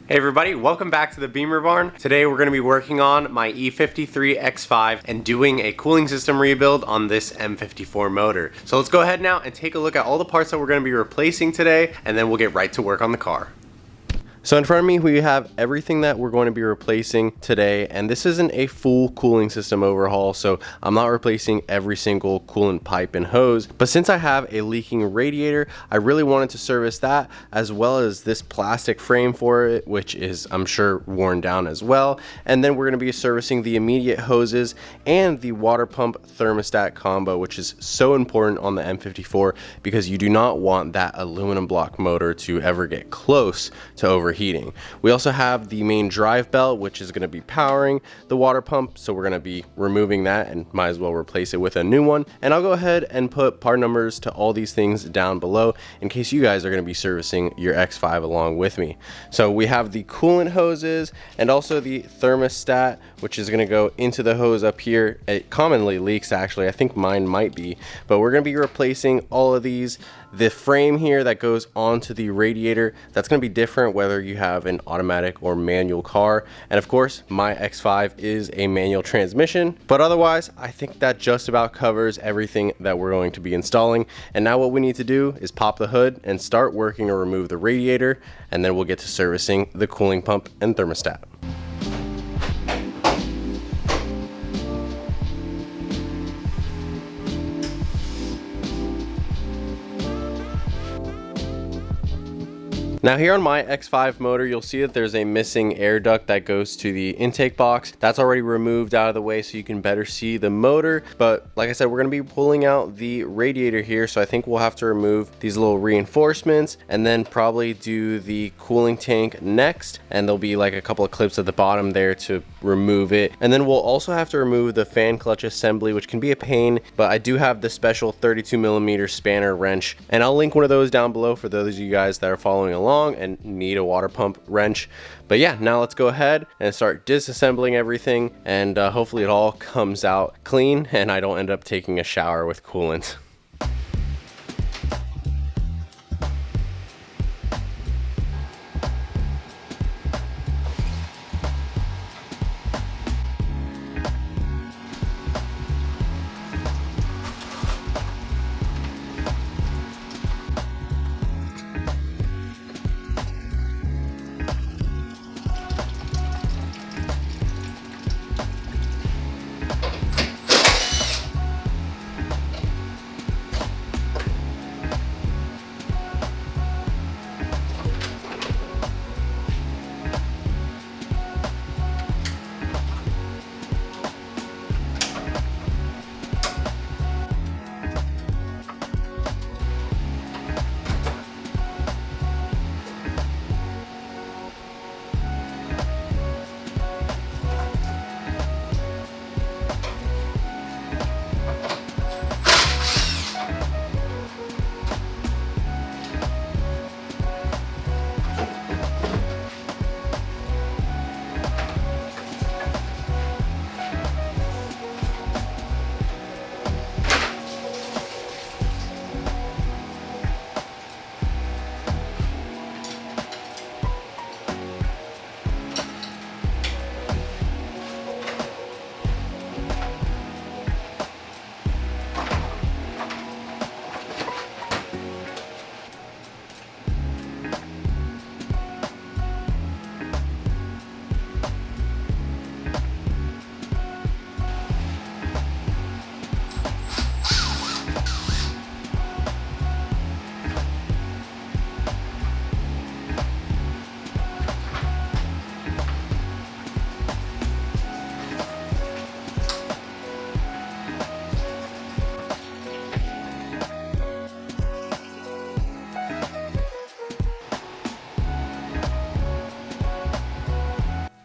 Hey everybody, welcome back to the Bimmer barn. Today we're going to be working on my E53 X5 and doing a cooling system rebuild on this M54 motor. So let's go ahead now and take a look at all the parts that we're going to be replacing today, and then we'll get right to work on the car. So in front of me we have everything that we're going to be replacing today, and this isn't a full cooling system overhaul, so I'm not replacing every single coolant pipe and hose. But since I have a leaking radiator, I really wanted to service that, as well as this plastic frame for it, which is, I'm sure, worn down as well. And then we're going to be servicing the immediate hoses and the water pump thermostat combo, which is so important on the M54 because you do not want that aluminum block motor to ever get close to overheating. We also have the main drive belt, which is going to be powering the water pump, so we're going to be removing that and might as well replace it with a new one. And I'll go ahead and put part numbers to all these things down below in case you guys are going to be servicing your X5 along with me. So we have the coolant hoses and also the thermostat, which is going to go into the hose up here. It commonly leaks, actually. I think mine might be, but we're going to be replacing all of these. The frame here that goes onto the radiator, that's going to be different whether you have an automatic or manual car. And of course, my X5 is a manual transmission, but otherwise, I think that just about covers everything that we're going to be installing. And now what we need to do is pop the hood and start working to remove the radiator, and then we'll get to servicing the cooling pump and thermostat. Now here on my X5 motor, you'll see that there's a missing air duct that goes to the intake box. That's already removed out of the way so you can better see the motor. But like I said, we're going to be pulling out the radiator here, so I think we'll have to remove these little reinforcements and then probably do the cooling tank next. And there'll be like a couple of clips at the bottom there to remove it. And then we'll also have to remove the fan clutch assembly, which can be a pain, but I do have the special 32mm spanner wrench, and I'll link one of those down below for those of you guys that are following along and need a water pump wrench. But yeah, now let's go ahead and start disassembling everything, and hopefully it all comes out clean and I don't end up taking a shower with coolant.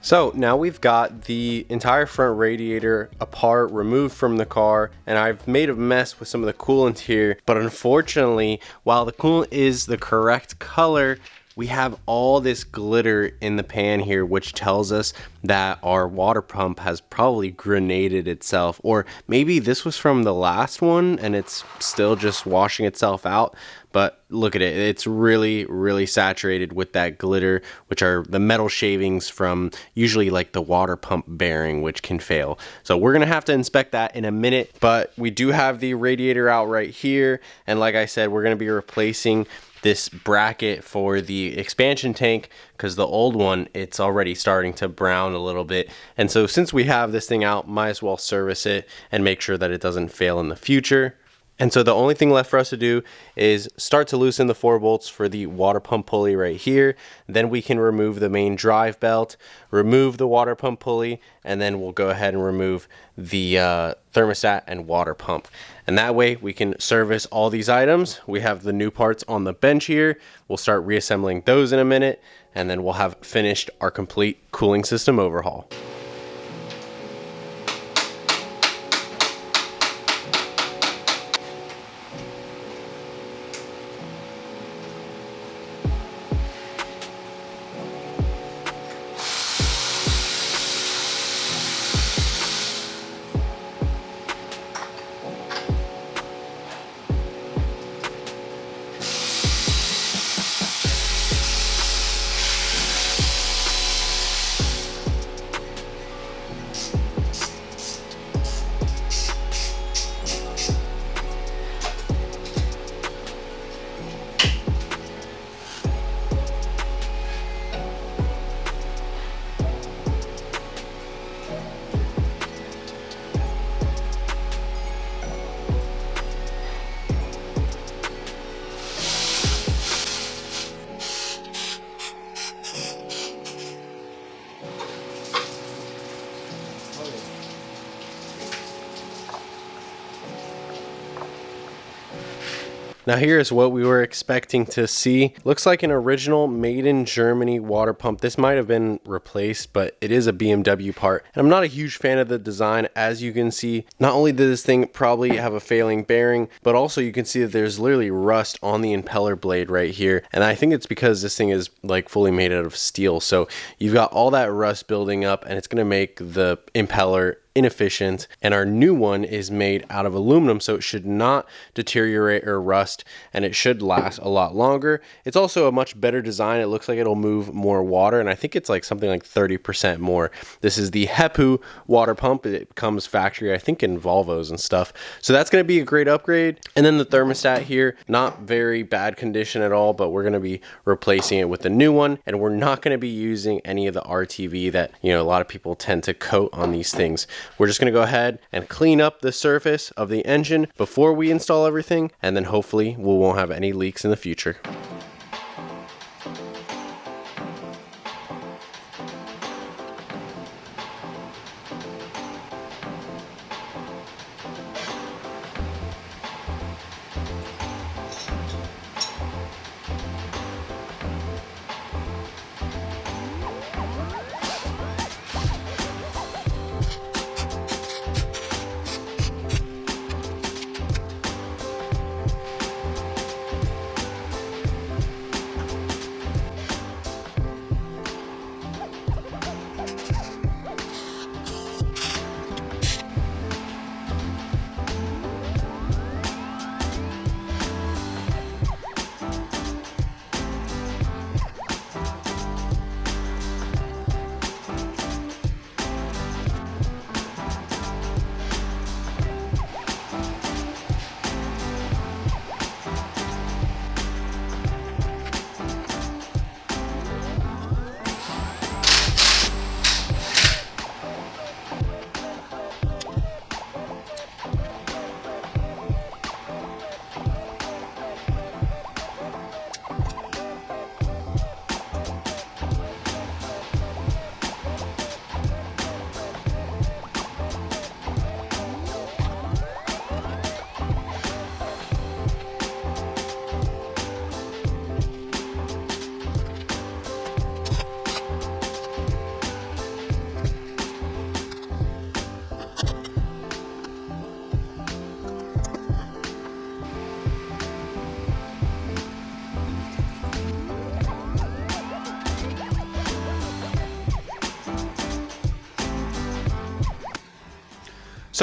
So now we've got the entire front radiator apart, removed from the car, and I've made a mess with some of the coolant here. But unfortunately, while the coolant is the correct color, we have all this glitter in the pan here, which tells us that our water pump has probably grenaded itself, or maybe this was from the last one and it's still just washing itself out. But look at it, it's really saturated with that glitter, which are the metal shavings from usually like the water pump bearing, which can fail. So we're gonna have to inspect that in a minute, but we do have the radiator out right here, and like I said, we're gonna be replacing this bracket for the expansion tank because the old one, it's already starting to brown a little bit. And so since we have this thing out, might as well service it and make sure that it doesn't fail in the future. And so the only thing left for us to do is start to loosen the 4 bolts for the water pump pulley right here. Then we can remove the main drive belt, remove the water pump pulley, and then we'll go ahead and remove the thermostat and water pump. And that way we can service all these items. We have the new parts on the bench here. We'll start reassembling those in a minute, and then we'll have finished our complete cooling system overhaul. Now here's what we were expecting to see. Looks like an original made in Germany water pump. This might have been replaced, but it is a BMW part. And I'm not a huge fan of the design. As you can see, not only did this thing probably have a failing bearing, but also you can see that there's literally rust on the impeller blade right here. And I think it's because this thing is like fully made out of steel. So you've got all that rust building up, and it's gonna make the impeller inefficient. And our new one is made out of aluminum, so it should not deteriorate or rust, and it should last a lot longer. It's also a much better design. It looks like it'll move more water, and I think it's like something like 30% more. This is the Hepu water pump. It comes factory, I think, in Volvos and stuff. So that's going to be a great upgrade. And then the thermostat here, not very bad condition at all, but we're going to be replacing it with the new one, and we're not going to be using any of the RTV that, you know, a lot of people tend to coat on these things. We're just going to go ahead and clean up the surface of the engine before we install everything, and then hopefully we won't have any leaks in the future.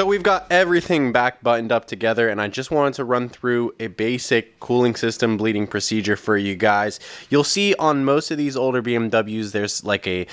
So we've got everything back buttoned up together, and I just wanted to run through a basic cooling system bleeding procedure for you guys. You'll see on most of these older BMWs there's like a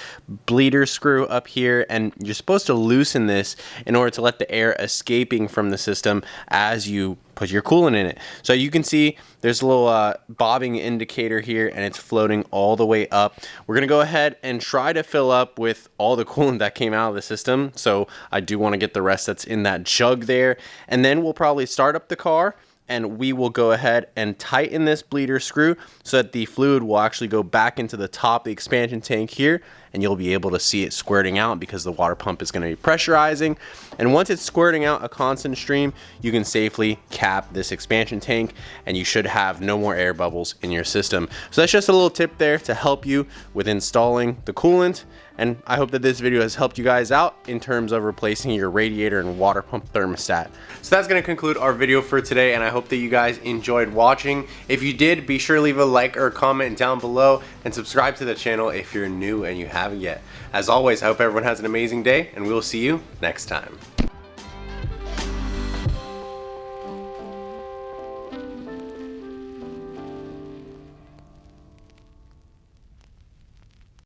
bleeder screw up here, and you're supposed to loosen this in order to let the air escaping from the system as you put your coolant in it. So you can see there's a little bobbing indicator here, and it's floating all the way up. We're gonna go ahead and try to fill up with all the coolant that came out of the system. So I do want to get the rest that's in that jug there, and then we'll probably start up the car and we will go ahead and tighten this bleeder screw so that the fluid will actually go back into the top of the expansion tank here, and you'll be able to see it squirting out because the water pump is going to be pressurizing. And once it's squirting out a constant stream, you can safely cap this expansion tank and you should have no more air bubbles in your system. So that's just a little tip there to help you with installing the coolant. And I hope that this video has helped you guys out in terms of replacing your radiator and water pump thermostat. So that's going to conclude our video for today, and I hope that you guys enjoyed watching. If you did, be sure to leave a like or a comment down below and subscribe to the channel if you're new and you haven't yet. As always, I hope everyone has an amazing day, and we will see you next time.